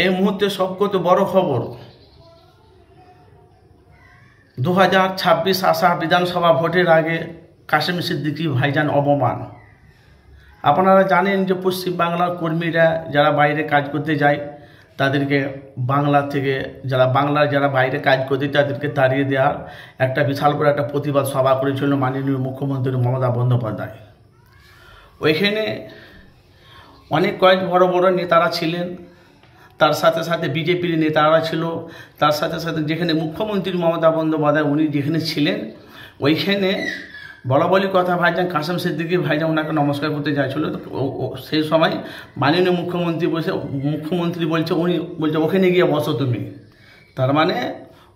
এই মুহূর্তে সবকত বড় খবর, 2026 আসা বিধানসভা ভোটের আগে কাশেম সিদ্দিকী ভাইজান অপমান। আপনারা জানেন যে পশ্চিমবাংলার কর্মীরা যারা বাইরে কাজ করতে যায় তাদেরকে বাংলা থেকে যারা বাইরে কাজ করতে তাদেরকে তাড়িয়ে দেওয়ার একটা বিশাল করে একটা প্রতিবাদ সভা করেছিল মাননীয় মুখ্যমন্ত্রী মমতা বন্দ্যোপাধ্যায়। ওইখানে অনেক কয়েক বড় বড় নেতারা ছিলেন, তার সাথে সাথে বিজেপির নেতারা ছিল, তার সাথে সাথে যেখানে মুখ্যমন্ত্রী মমতা বন্দ্যোপাধ্যায় উনি যেখানে ছিলেন ওইখানে বলা বলি কথা ভাইজান কাশেম সিদ্দিকী ভাইজান ওনাকে নমস্কার করতে চাইছিল। তো সেই সময় মাননীয় মুখ্যমন্ত্রী বলছে ওখানে গিয়ে বসো তুমি। তার মানে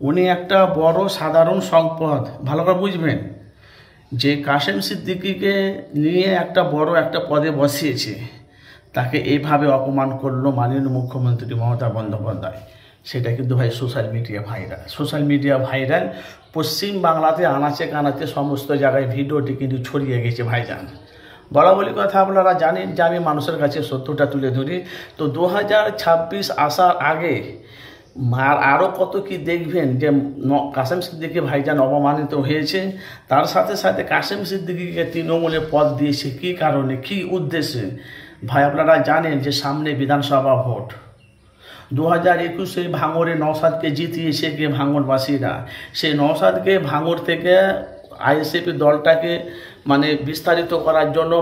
উনি একটা বড় সাধারণ সম্পদ, ভালো করে বুঝবেন যে কাশেম সিদ্দিকীকে নিয়ে একটা বড় একটা পদে বসিয়েছে, তাকে এইভাবে অপমান করলো মাননীয় মুখ্যমন্ত্রী মমতা বন্দ্যোপাধ্যায়। সেটা কিন্তু ভাই সোশ্যাল মিডিয়া ভাইরাল পশ্চিম বাংলাতে আনাচে কানাচে সমস্ত জায়গায় ভিডিওটি কিন্তু ছড়িয়ে গেছে ভাইজান। বলা বলি কথা আপনারা জানেন যে আমি মানুষের কাছে সত্যটা তুলে ধরি। তো 2026 আসার আগে আরও কত কি দেখবেন যে কাশেম সিদ্দিকী ভাইজান অপমানিত হয়েছে। তার সাথে সাথে কাশেম সিদ্দিকীকে তৃণমূলে পদ দিয়েছে কী কারণে, কী উদ্দেশ্যে ভাই আপনারা জানেন যে সামনে বিধানসভা ভোট। 2021 ভাঙড়ে নওশাদকে জিতিয়েছে কে ভাঙড়বাসীরা। সেই নওশাদকে ভাঙড় থেকে আইএসএফ দলটাকে মানে বিস্তারিত করার জন্য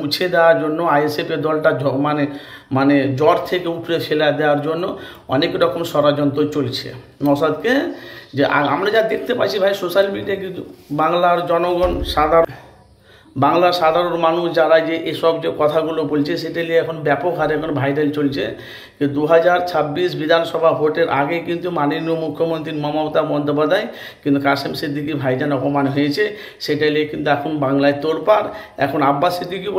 মুছে দেওয়ার জন্য আইএসএফ দলটা মানে জ্বর থেকে উপরে ফেলে দেওয়ার জন্য অনেক রকম ষড়যন্ত্র চলছে নওশাদকে। যে আমরা যা দেখতে পাচ্ছি ভাই সোশ্যাল মিডিয়ায় কিন্তু বাংলার জনগণ বাংলার সাধারণ মানুষ যারা যে এসব যে কথাগুলো বলছে সেটা নিয়ে এখন ব্যাপক হারে এখন ভাইরাল চলছে। 2026 বিধানসভা ভোটের আগে কিন্তু মাননীয় মুখ্যমন্ত্রী মমতা বন্দ্যোপাধ্যায় কিন্তু কাশেম সিদ্দিকী ভাইজান অপমান হয়েছে, সেটা নিয়ে কিন্তু এখন বাংলায় তোলপাড়। এখন আব্বাস সিদ্দিকী